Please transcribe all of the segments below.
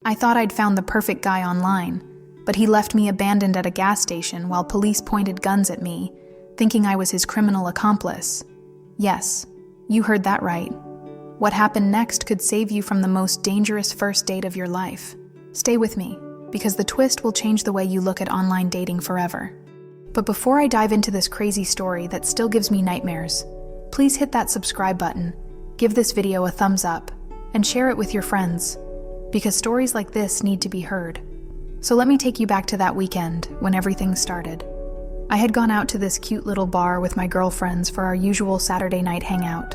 I thought I'd found the perfect guy online, but he left me abandoned at a gas station while police pointed guns at me, thinking I was his criminal accomplice. Yes, you heard that right. What happened next could save you from the most dangerous first date of your life. Stay with me, because the twist will change the way you look at online dating forever. But before I dive into this crazy story that still gives me nightmares, please hit that subscribe button, give this video a thumbs up, and share it with your friends, because stories like this need to be heard. So let me take you back to that weekend when everything started. I had gone out to this cute little bar with my girlfriends for our usual Saturday night hangout.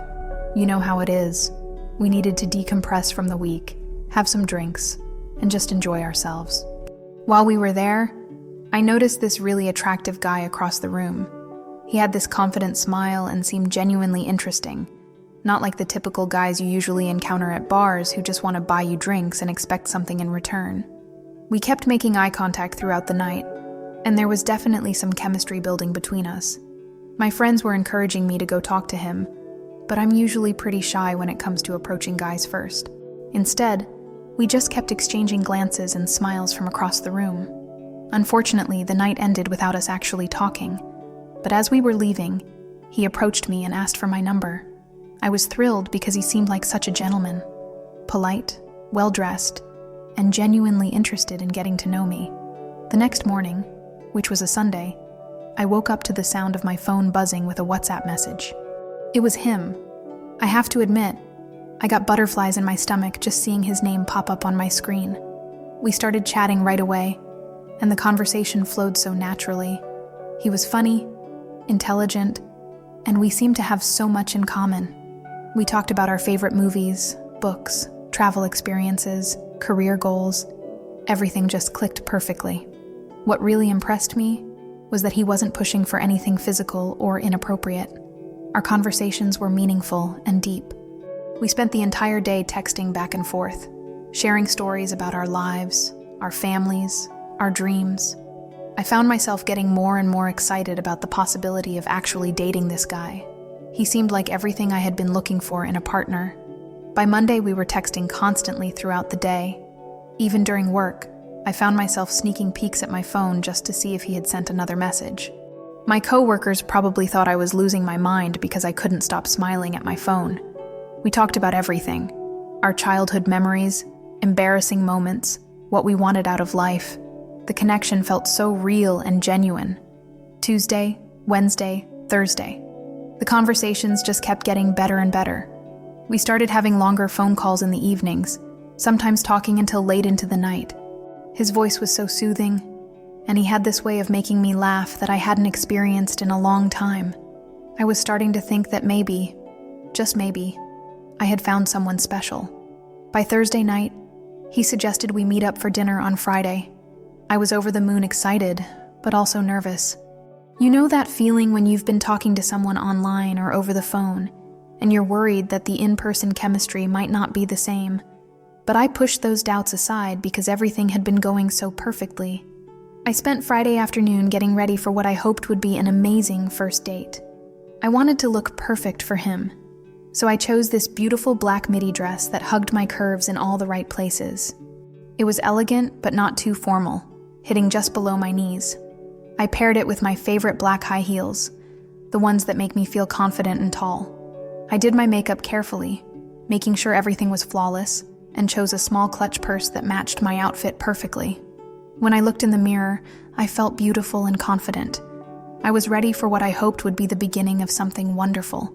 You know how it is. We needed to decompress from the week, have some drinks, and just enjoy ourselves. While we were there, I noticed this really attractive guy across the room. He had this confident smile and seemed genuinely interesting, not like the typical guys you usually encounter at bars who just want to buy you drinks and expect something in return. We kept making eye contact throughout the night, and there was definitely some chemistry building between us. My friends were encouraging me to go talk to him, but I'm usually pretty shy when it comes to approaching guys first. Instead, we just kept exchanging glances and smiles from across the room. Unfortunately, the night ended without us actually talking, but as we were leaving, he approached me and asked for my number. I was thrilled because he seemed like such a gentleman, polite, well-dressed, and genuinely interested in getting to know me. The next morning, which was a Sunday, I woke up to the sound of my phone buzzing with a WhatsApp message. It was him. I have to admit, I got butterflies in my stomach just seeing his name pop up on my screen. We started chatting right away, and the conversation flowed so naturally. He was funny, intelligent, and we seemed to have so much in common. We talked about our favorite movies, books, travel experiences, career goals. Everything just clicked perfectly. What really impressed me was that he wasn't pushing for anything physical or inappropriate. Our conversations were meaningful and deep. We spent the entire day texting back and forth, sharing stories about our lives, our families, our dreams. I found myself getting more and more excited about the possibility of actually dating this guy. He seemed like everything I had been looking for in a partner. By Monday, we were texting constantly throughout the day. Even during work, I found myself sneaking peeks at my phone just to see if he had sent another message. My coworkers probably thought I was losing my mind because I couldn't stop smiling at my phone. We talked about everything: our childhood memories, embarrassing moments, what we wanted out of life. The connection felt so real and genuine. Tuesday, Wednesday, Thursday. The conversations just kept getting better and better. We started having longer phone calls in the evenings, sometimes talking until late into the night. His voice was so soothing, and he had this way of making me laugh that I hadn't experienced in a long time. I was starting to think that maybe, just maybe, I had found someone special. By Thursday night, he suggested we meet up for dinner on Friday. I was over the moon excited, but also nervous. You know that feeling when you've been talking to someone online or over the phone, and you're worried that the in-person chemistry might not be the same? But I pushed those doubts aside because everything had been going so perfectly. I spent Friday afternoon getting ready for what I hoped would be an amazing first date. I wanted to look perfect for him, so I chose this beautiful black midi dress that hugged my curves in all the right places. It was elegant but not too formal, hitting just below my knees. I paired it with my favorite black high heels, the ones that make me feel confident and tall. I did my makeup carefully, making sure everything was flawless, and chose a small clutch purse that matched my outfit perfectly. When I looked in the mirror, I felt beautiful and confident. I was ready for what I hoped would be the beginning of something wonderful.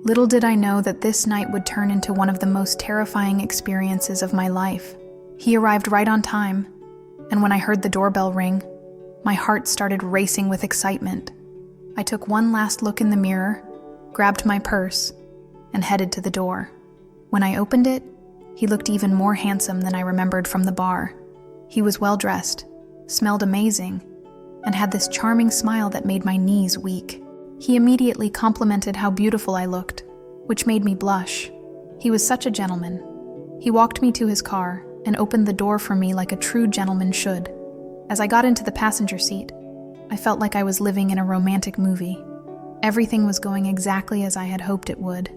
Little did I know that this night would turn into one of the most terrifying experiences of my life. He arrived right on time, and when I heard the doorbell ring, my heart started racing with excitement. I took one last look in the mirror, grabbed my purse, and headed to the door. When I opened it, he looked even more handsome than I remembered from the bar. He was well-dressed, smelled amazing, and had this charming smile that made my knees weak. He immediately complimented how beautiful I looked, which made me blush. He was such a gentleman. He walked me to his car and opened the door for me like a true gentleman should. As I got into the passenger seat, I felt like I was living in a romantic movie. Everything was going exactly as I had hoped it would.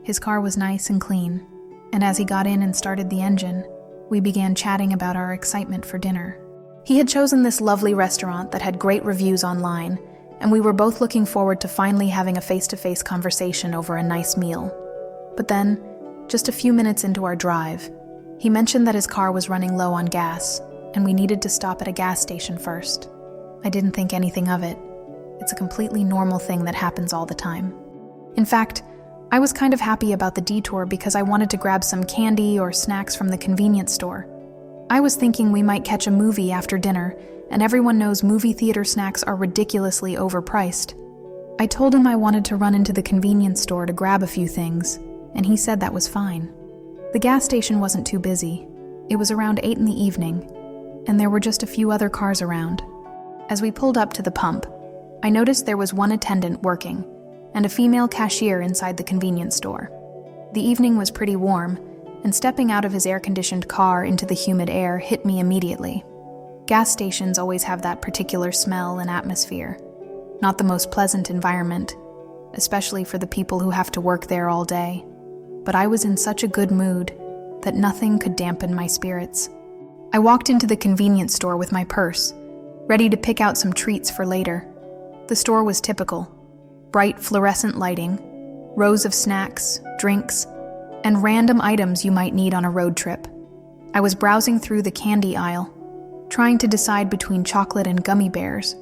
His car was nice and clean, and as he got in and started the engine, We began chatting about our excitement for dinner. He had chosen this lovely restaurant that had great reviews online, and we were both looking forward to finally having a face-to-face conversation over a nice meal. But then, just a few minutes into our drive, he mentioned that his car was running low on gas, and we needed to stop at a gas station first. I didn't think anything of it. It's a completely normal thing that happens all the time. In fact, I was kind of happy about the detour because I wanted to grab some candy or snacks from the convenience store. I was thinking we might catch a movie after dinner, and everyone knows movie theater snacks are ridiculously overpriced. I told him I wanted to run into the convenience store to grab a few things, and he said that was fine. The gas station wasn't too busy. It was around 8 in the evening, and there were just a few other cars around. As we pulled up to the pump, I noticed there was one attendant working, and a female cashier inside the convenience store. The evening was pretty warm, and stepping out of his air-conditioned car into the humid air hit me immediately. Gas stations always have that particular smell and atmosphere. Not the most pleasant environment, especially for the people who have to work there all day. But I was in such a good mood that nothing could dampen my spirits. I walked into the convenience store with my purse, ready to pick out some treats for later. The store was typical. Bright fluorescent lighting, rows of snacks, drinks, and random items you might need on a road trip. I was browsing through the candy aisle, trying to decide between chocolate and gummy bears,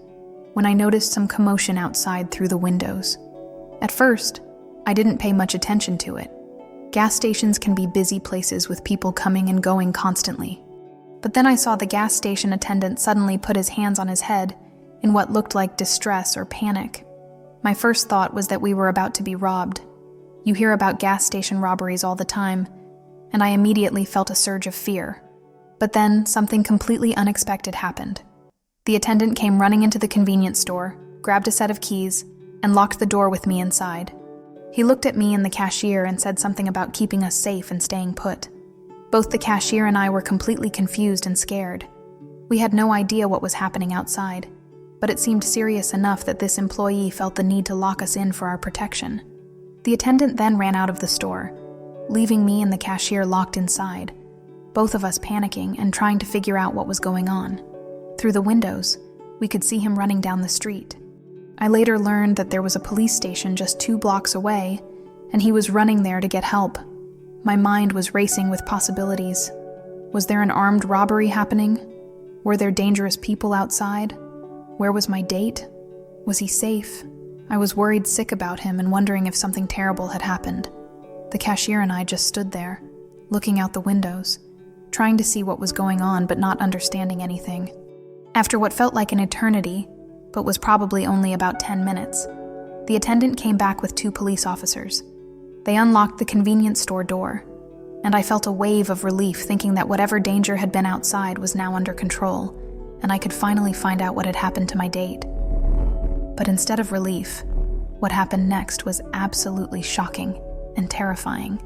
when I noticed some commotion outside through the windows. At first, I didn't pay much attention to it. Gas stations can be busy places with people coming and going constantly. But then I saw the gas station attendant suddenly put his hands on his head in what looked like distress or panic. My first thought was that we were about to be robbed. You hear about gas station robberies all the time, and I immediately felt a surge of fear. But then something completely unexpected happened. The attendant came running into the convenience store, grabbed a set of keys, and locked the door with me inside. He looked at me and the cashier and said something about keeping us safe and staying put. Both the cashier and I were completely confused and scared. We had no idea what was happening outside, but it seemed serious enough that this employee felt the need to lock us in for our protection. The attendant then ran out of the store, leaving me and the cashier locked inside, both of us panicking and trying to figure out what was going on. Through the windows, we could see him running down the street. I later learned that there was a police station just 2 blocks away, and he was running there to get help. My mind was racing with possibilities. Was there an armed robbery happening? Were there dangerous people outside? Where was my date? Was he safe? I was worried sick about him and wondering if something terrible had happened. The cashier and I just stood there, looking out the windows, trying to see what was going on but not understanding anything. After what felt like an eternity, but was probably only about 10 minutes, the attendant came back with 2 police officers. They unlocked the convenience store door, and I felt a wave of relief thinking that whatever danger had been outside was now under control, and I could finally find out what had happened to my date. But instead of relief, what happened next was absolutely shocking and terrifying.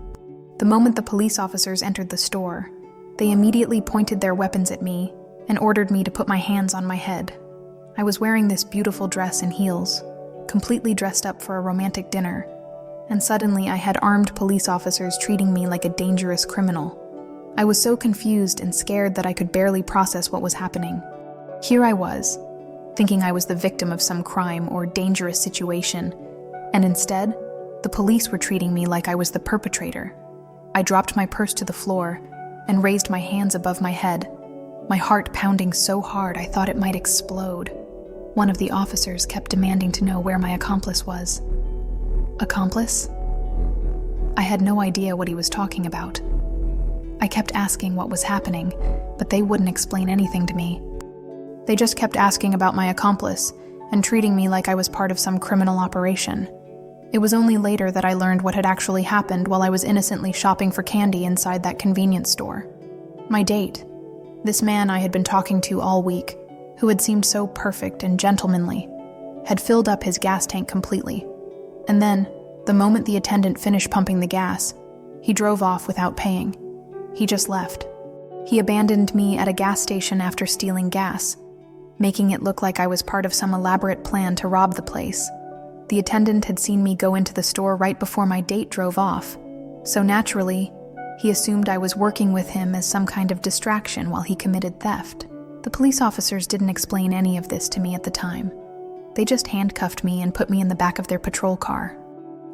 The moment the police officers entered the store, they immediately pointed their weapons at me and ordered me to put my hands on my head. I was wearing this beautiful dress and heels, completely dressed up for a romantic dinner, and suddenly I had armed police officers treating me like a dangerous criminal. I was so confused and scared that I could barely process what was happening. Here I was, thinking I was the victim of some crime or dangerous situation, and instead, the police were treating me like I was the perpetrator. I dropped my purse to the floor and raised my hands above my head, my heart pounding so hard I thought it might explode. One of the officers kept demanding to know where my accomplice was. Accomplice? I had no idea what he was talking about. I kept asking what was happening, but they wouldn't explain anything to me. They just kept asking about my accomplice and treating me like I was part of some criminal operation. It was only later that I learned what had actually happened while I was innocently shopping for candy inside that convenience store. My date, this man I had been talking to all week, who had seemed so perfect and gentlemanly, had filled up his gas tank completely. And then, the moment the attendant finished pumping the gas, he drove off without paying. He just left. He abandoned me at a gas station after stealing gas, making it look like I was part of some elaborate plan to rob the place. The attendant had seen me go into the store right before my date drove off, so naturally, He assumed I was working with him as some kind of distraction while he committed theft. The police officers didn't explain any of this to me at the time. They just handcuffed me and put me in the back of their patrol car.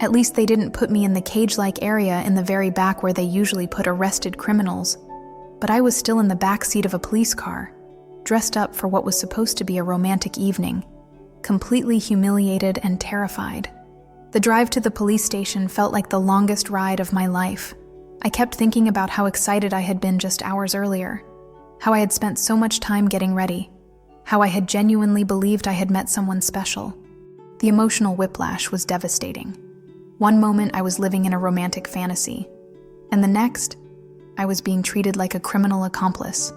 At least they didn't put me in the cage-like area in the very back where they usually put arrested criminals. But I was still in the back seat of a police car, dressed up for what was supposed to be a romantic evening, completely humiliated and terrified. The drive to the police station felt like the longest ride of my life. I kept thinking about how excited I had been just hours earlier, how I had spent so much time getting ready, how I had genuinely believed I had met someone special. The emotional whiplash was devastating. One moment I was living in a romantic fantasy, and the next, I was being treated like a criminal accomplice.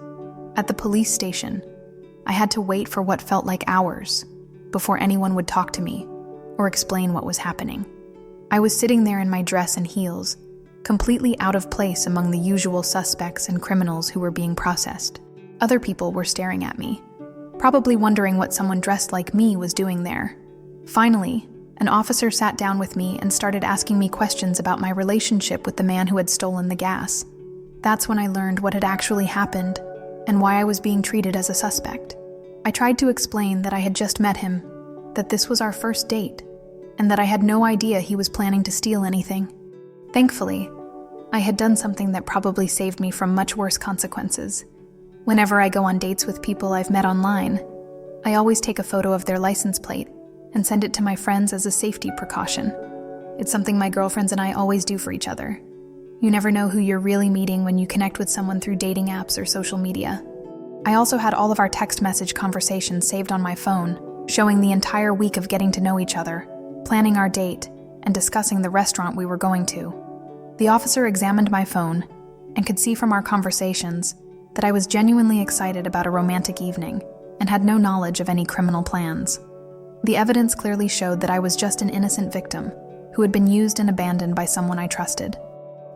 At the police station, I had to wait for what felt like hours before anyone would talk to me or explain what was happening. I was sitting there in my dress and heels, completely out of place among the usual suspects and criminals who were being processed. Other people were staring at me, probably wondering what someone dressed like me was doing there. Finally, an officer sat down with me and started asking me questions about my relationship with the man who had stolen the gas. That's when I learned what had actually happened and why I was being treated as a suspect. I tried to explain that I had just met him, that this was our first date, and that I had no idea he was planning to steal anything. Thankfully, I had done something that probably saved me from much worse consequences. Whenever I go on dates with people I've met online, I always take a photo of their license plate and send it to my friends as a safety precaution. It's something my girlfriends and I always do for each other. You never know who you're really meeting when you connect with someone through dating apps or social media. I also had all of our text message conversations saved on my phone, showing the entire week of getting to know each other, planning our date, and discussing the restaurant we were going to. The officer examined my phone and could see from our conversations that I was genuinely excited about a romantic evening and had no knowledge of any criminal plans. The evidence clearly showed that I was just an innocent victim who had been used and abandoned by someone I trusted.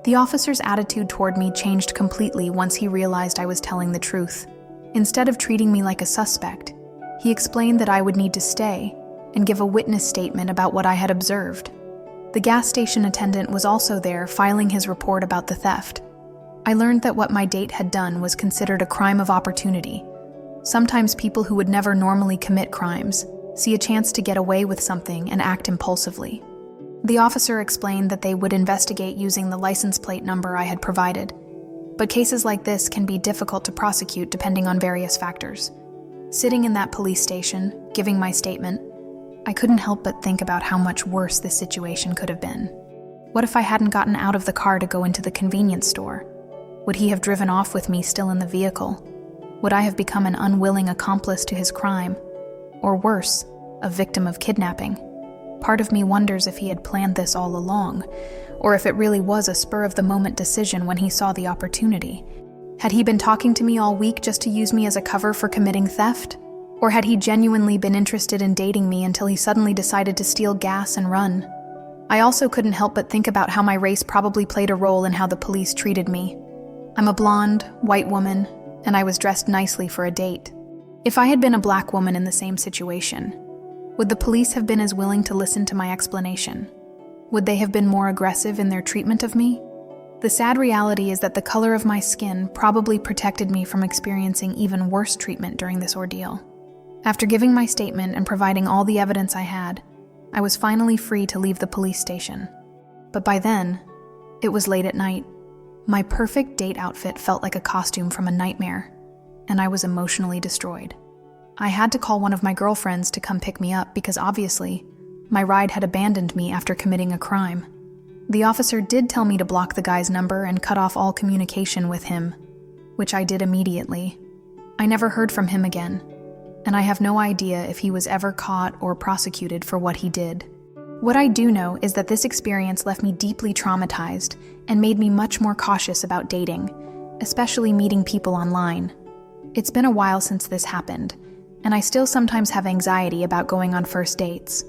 The officer's attitude toward me changed completely once he realized I was telling the truth. Instead of treating me like a suspect, he explained that I would need to stay and give a witness statement about what I had observed. The gas station attendant was also there filing his report about the theft. I learned that what my date had done was considered a crime of opportunity. Sometimes people who would never normally commit crimes see a chance to get away with something and act impulsively. The officer explained that they would investigate using the license plate number I had provided, but cases like this can be difficult to prosecute depending on various factors. Sitting in that police station, giving my statement, I couldn't help but think about how much worse this situation could have been. What if I hadn't gotten out of the car to go into the convenience store? Would he have driven off with me still in the vehicle? Would I have become an unwilling accomplice to his crime? Or worse, a victim of kidnapping? Part of me wonders if he had planned this all along, or if it really was a spur-of-the-moment decision when he saw the opportunity. Had he been talking to me all week just to use me as a cover for committing theft? Or had he genuinely been interested in dating me until he suddenly decided to steal gas and run? I also couldn't help but think about how my race probably played a role in how the police treated me. I'm a blonde, white woman, and I was dressed nicely for a date. If I had been a black woman in the same situation, would the police have been as willing to listen to my explanation? Would they have been more aggressive in their treatment of me? The sad reality is that the color of my skin probably protected me from experiencing even worse treatment during this ordeal. After giving my statement and providing all the evidence I had, I was finally free to leave the police station. But by then, it was late at night. My perfect date outfit felt like a costume from a nightmare, and I was emotionally destroyed. I had to call one of my girlfriends to come pick me up because obviously, my ride had abandoned me after committing a crime. The officer did tell me to block the guy's number and cut off all communication with him, which I did immediately. I never heard from him again, and I have no idea if he was ever caught or prosecuted for what he did. What I do know is that this experience left me deeply traumatized and made me much more cautious about dating, especially meeting people online. It's been a while since this happened, and I still sometimes have anxiety about going on first dates.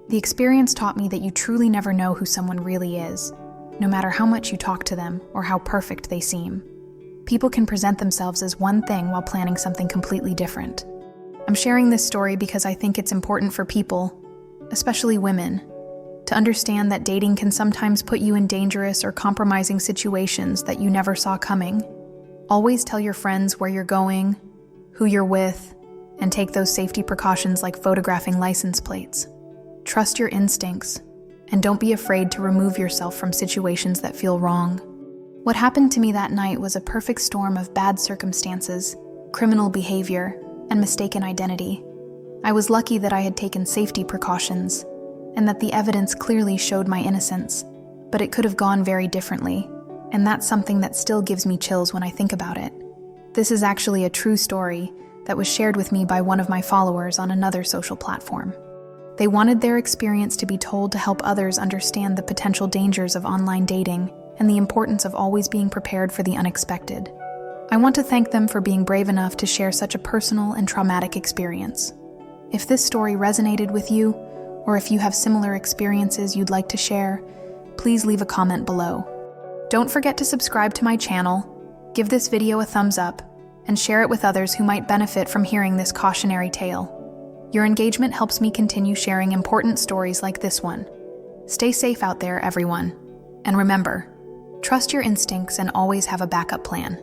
The experience taught me that you truly never know who someone really is, no matter how much you talk to them or how perfect they seem. People can present themselves as one thing while planning something completely different. I'm sharing this story because I think it's important for people, especially women, to understand that dating can sometimes put you in dangerous or compromising situations that you never saw coming. Always tell your friends where you're going, who you're with, and take those safety precautions like photographing license plates. Trust your instincts, and don't be afraid to remove yourself from situations that feel wrong. What happened to me that night was a perfect storm of bad circumstances, criminal behavior, and mistaken identity. I was lucky that I had taken safety precautions, and that the evidence clearly showed my innocence, but it could have gone very differently, and that's something that still gives me chills when I think about it. This is actually a true story that was shared with me by one of my followers on another social platform. They wanted their experience to be told to help others understand the potential dangers of online dating and the importance of always being prepared for the unexpected. I want to thank them for being brave enough to share such a personal and traumatic experience. If this story resonated with you, or if you have similar experiences you'd like to share, please leave a comment below. Don't forget to subscribe to my channel, give this video a thumbs up, and share it with others who might benefit from hearing this cautionary tale. Your engagement helps me continue sharing important stories like this one. Stay safe out there, everyone. And remember, trust your instincts and always have a backup plan.